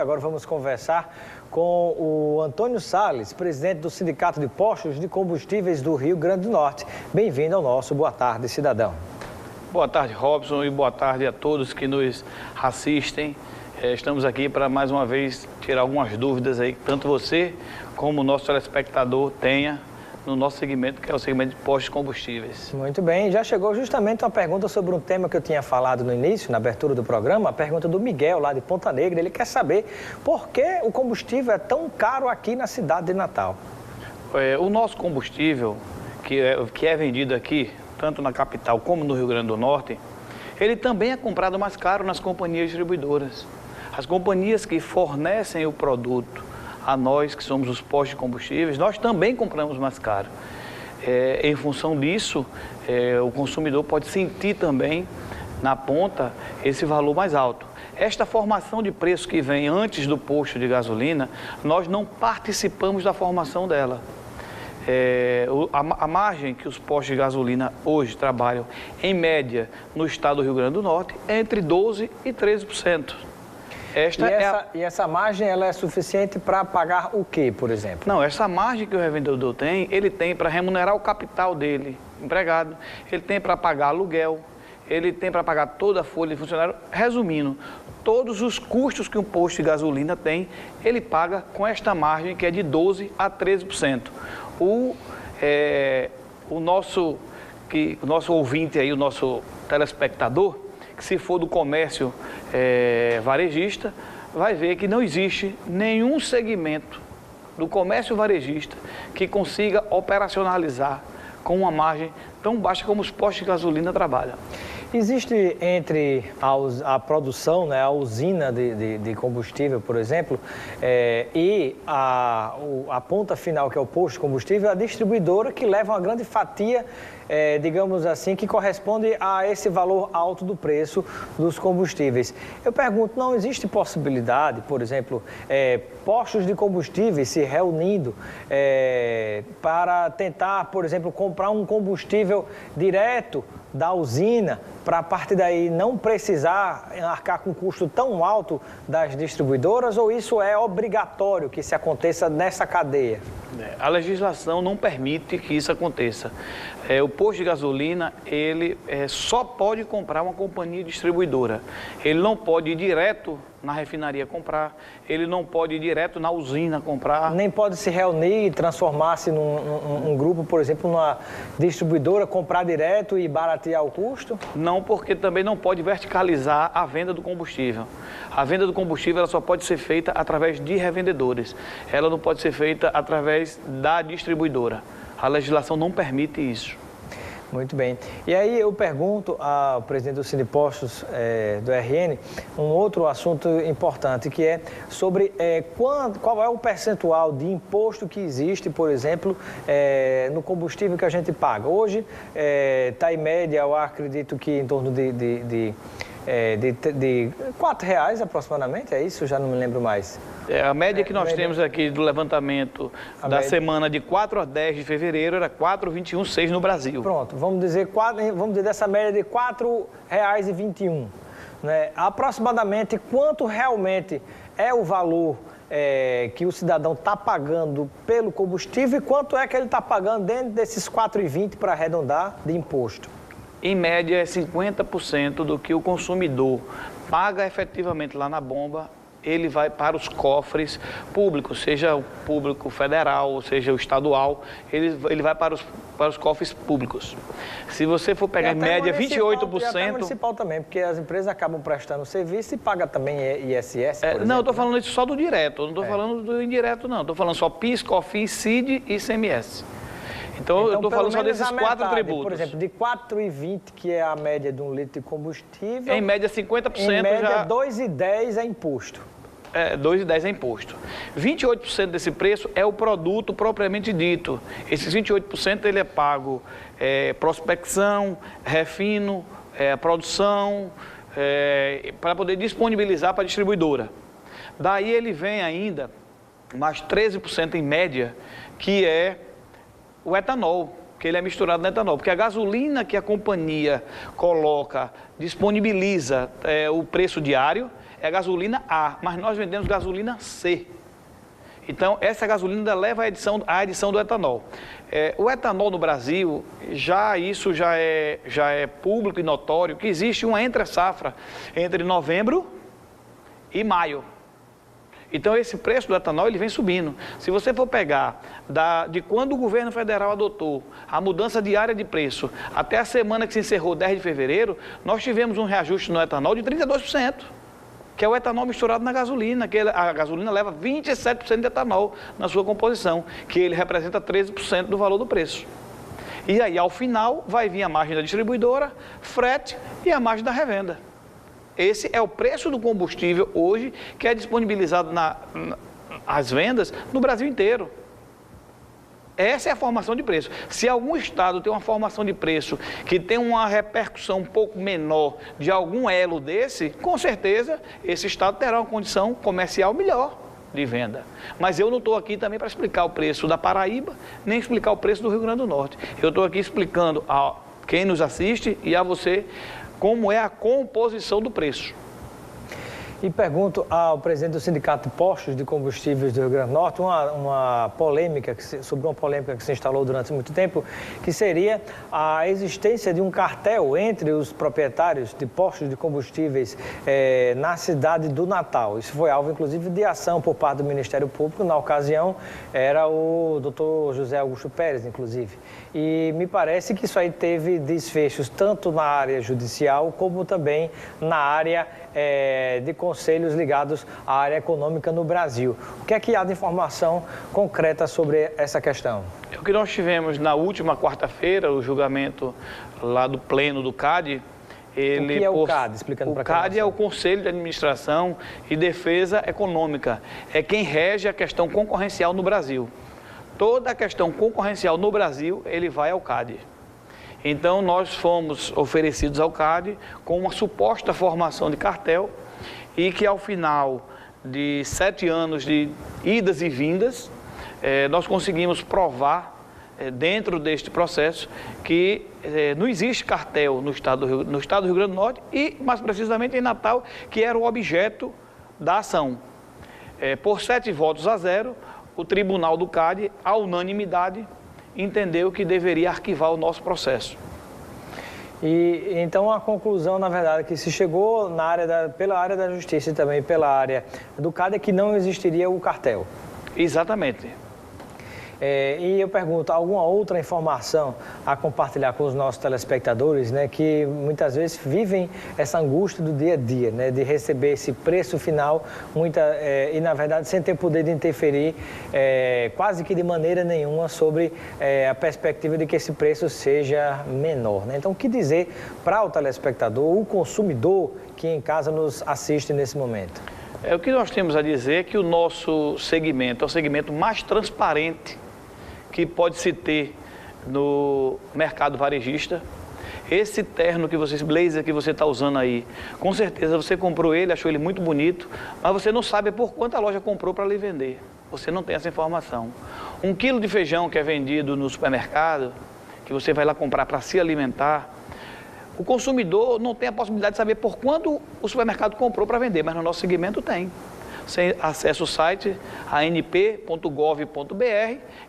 Agora vamos conversar com o Antônio Salles, presidente do Sindicato de Postos de Combustíveis do Rio Grande do Norte. Bem-vindo ao nosso Boa Tarde, cidadão. Boa tarde, Robson, e boa tarde a todos que nos assistem. Estamos aqui para, mais uma vez, tirar algumas dúvidas aí, que tanto você como o nosso telespectador tenha no nosso segmento, que é o segmento de postos de combustíveis. Muito bem, já chegou justamente uma pergunta sobre um tema que eu tinha falado no início, na abertura do programa, a pergunta do Miguel, lá de Ponta Negra. Ele quer saber por que o combustível é tão caro aqui na cidade de Natal. O nosso combustível, que é vendido aqui, tanto na capital como no Rio Grande do Norte, ele também é comprado mais caro nas companhias distribuidoras. As companhias que fornecem o produto a nós, que somos os postos de combustíveis, nós também compramos mais caro. Em função disso, o consumidor pode sentir também, na ponta, esse valor mais alto. Esta formação de preço que vem antes do posto de gasolina, nós não participamos da formação dela. A margem que os postos de gasolina hoje trabalham, em média, no estado do Rio Grande do Norte, é entre 12% e 13%. E essa margem ela é suficiente para pagar o quê, por exemplo? Não, essa margem que o revendedor tem, ele tem para remunerar o capital dele, empregado, ele tem para pagar aluguel, ele tem para pagar toda a folha de funcionário. Resumindo, todos os custos que um posto de gasolina tem, ele paga com esta margem que é de 12% a 13%. O nosso ouvinte aí, o nosso telespectador, que se for do comércio varejista, vai ver que não existe nenhum segmento do comércio varejista que consiga operacionalizar com uma margem tão baixa como os postos de gasolina trabalham. Existe entre a produção, né, a usina de combustível, por exemplo, e a ponta final, que é o posto de combustível, a distribuidora que leva uma grande fatia, digamos assim, que corresponde a esse valor alto do preço dos combustíveis. Eu pergunto, não existe possibilidade, por exemplo, postos de combustíveis se reunindo para tentar, por exemplo, comprar um combustível direto da usina, para a partir daí não precisar arcar com um custo tão alto das distribuidoras, ou isso é obrigatório que isso aconteça nessa cadeia? A legislação não permite que isso aconteça. O posto de gasolina, ele só pode comprar uma companhia distribuidora. Ele não pode ir direto na refinaria comprar, ele não pode ir direto na usina comprar. Nem pode se reunir e transformar-se num grupo, por exemplo, numa distribuidora, comprar direto e baratear o custo? Não, porque também não pode verticalizar a venda do combustível. A venda do combustível ela só pode ser feita através de revendedores. Ela não pode ser feita através da distribuidora. A legislação não permite isso. Muito bem. E aí eu pergunto ao presidente do Sindipostos do RN um outro assunto importante, que é sobre qual é o percentual de imposto que existe, por exemplo, no combustível que a gente paga. Hoje está em média, eu acredito que em torno de R$4 aproximadamente, é isso? Já não me lembro mais. A média que nós temos aqui do levantamento da semana de 4 a 10 de fevereiro era 4,21,6 no Brasil. Pronto, vamos dizer dessa média de R$4,21. Né? Aproximadamente quanto realmente é o valor que o cidadão está pagando pelo combustível e quanto é que ele está pagando dentro desses 4,20 para arredondar de imposto? Em média é 50% do que o consumidor paga efetivamente lá na bomba, ele vai para os cofres públicos, seja o público federal, seja o estadual, ele vai para os cofres públicos. Se você for pegar em média 28%... E até municipal também, porque as empresas acabam prestando serviço e pagam também ISS, por exemplo. Não, eu estou falando isso só do direto, eu não estou falando do indireto, não. Estou falando só PIS, COFINS, CID e ICMS. Então eu estou falando só desses quatro tributos. Por exemplo, de 4,20, que é a média de um litro de combustível... Em média 50% em média, 2,10 é imposto. 2,10 é imposto. 28% desse preço é o produto propriamente dito. Esses 28% ele é pago prospecção, refino, produção, para poder disponibilizar para a distribuidora. Daí ele vem ainda mais 13% em média, que é o etanol, que ele é misturado no etanol, porque a gasolina que a companhia coloca, disponibiliza o preço diário, é a gasolina A, mas nós vendemos gasolina C. Então, essa gasolina ainda leva à adição do etanol. O etanol no Brasil, isso já é público e notório, que existe uma entre-safra entre novembro e maio. Então, esse preço do etanol ele vem subindo. Se você for pegar de quando o governo federal adotou a mudança diária de preço até a semana que se encerrou, 10 de fevereiro, nós tivemos um reajuste no etanol de 32%. Que é o etanol misturado na gasolina, que a gasolina leva 27% de etanol na sua composição, que ele representa 13% do valor do preço. E aí, ao final, vai vir a margem da distribuidora, frete e a margem da revenda. Esse é o preço do combustível hoje, que é disponibilizado às vendas no Brasil inteiro. Essa é a formação de preço. Se algum estado tem uma formação de preço que tem uma repercussão um pouco menor de algum elo desse, com certeza esse estado terá uma condição comercial melhor de venda. Mas eu não estou aqui também para explicar o preço da Paraíba, nem explicar o preço do Rio Grande do Norte. Eu estou aqui explicando a quem nos assiste e a você como é a composição do preço. E pergunto ao presidente do Sindicato de Postos de Combustíveis do Rio Grande do Norte uma polêmica, sobre uma polêmica que se instalou durante muito tempo, que seria a existência de um cartel entre os proprietários de postos de combustíveis na cidade do Natal. Isso foi alvo, inclusive, de ação por parte do Ministério Público. Na ocasião, era o doutor José Augusto Pérez, inclusive. E me parece que isso aí teve desfechos tanto na área judicial como também na área de conselhos ligados à área econômica no Brasil. O que é que há de informação concreta sobre essa questão? O que nós tivemos na última quarta-feira, o julgamento lá do pleno do CAD. O que é o CAD? Explicando para o CAD é o Conselho de Administração e Defesa Econômica. É quem rege a questão concorrencial no Brasil. Toda a questão concorrencial no Brasil, ele vai ao CAD. Então, nós fomos oferecidos ao CAD com uma suposta formação de cartel e que, ao final de 7 anos de idas e vindas, nós conseguimos provar, dentro deste processo, que não existe cartel no estado do Rio Grande do Norte e, mais precisamente, em Natal, que era o objeto da ação. Por 7-0, o Tribunal do CAD, à unanimidade, entendeu que deveria arquivar o nosso processo. E então a conclusão, na verdade, que se chegou pela área da Justiça e também pela área do CAD é que não existiria o cartel. Exatamente. E eu pergunto, alguma outra informação a compartilhar com os nossos telespectadores, né, que muitas vezes vivem essa angústia do dia a dia, né, de receber esse preço final e, na verdade, sem ter poder de interferir quase que de maneira nenhuma sobre a perspectiva de que esse preço seja menor, né? Então, o que dizer para o telespectador, o consumidor que em casa nos assiste nesse momento? O que nós temos a dizer é que o nosso segmento é o segmento mais transparente que pode se ter no mercado varejista. Esse terno blazer que você está usando aí, com certeza você comprou ele, achou ele muito bonito, mas você não sabe por quanto a loja comprou para lhe vender. Você não tem essa informação. 1 quilo de feijão que é vendido no supermercado, que você vai lá comprar para se alimentar, o consumidor não tem a possibilidade de saber por quanto o supermercado comprou para vender, mas no nosso segmento tem. Você acessa o site anp.gov.br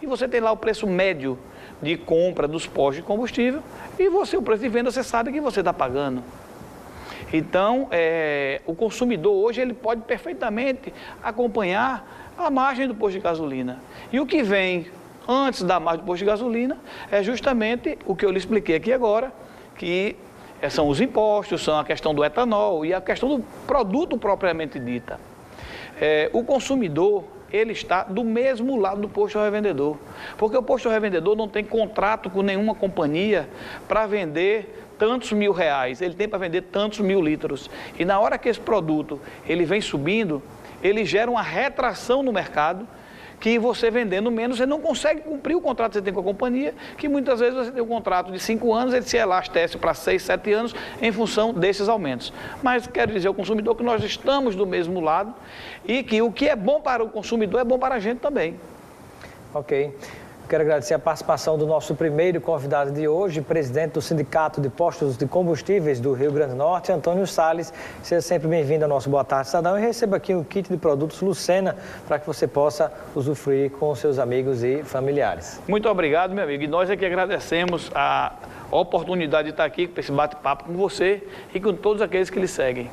e você tem lá o preço médio de compra dos postos de combustível e o preço de venda você sabe que você está pagando. Então, o consumidor hoje ele pode perfeitamente acompanhar a margem do posto de gasolina. E o que vem antes da margem do posto de gasolina é justamente o que eu lhe expliquei aqui agora, que são os impostos, são a questão do etanol e a questão do produto propriamente dita. O consumidor, ele está do mesmo lado do posto revendedor, porque o posto revendedor não tem contrato com nenhuma companhia para vender tantos R$1.000, ele tem para vender tantos 1.000 litros. E na hora que esse produto ele vem subindo, ele gera uma retração no mercado, que você vendendo menos, você não consegue cumprir o contrato que você tem com a companhia, que muitas vezes você tem um contrato de 5 anos, ele se elastece para 6, 7 anos em função desses aumentos. Mas quero dizer ao consumidor que nós estamos do mesmo lado e que o que é bom para o consumidor é bom para a gente também. Ok. quero agradecer a participação do nosso primeiro convidado de hoje, presidente do Sindicato de Postos de Combustíveis do Rio Grande do Norte, Antônio Salles. Seja sempre bem-vindo ao nosso Boa Tarde, Cidadão, e receba aqui um kit de produtos Lucena para que você possa usufruir com seus amigos e familiares. Muito obrigado, meu amigo. E nós é que agradecemos a oportunidade de estar aqui com esse bate-papo com você e com todos aqueles que lhe seguem.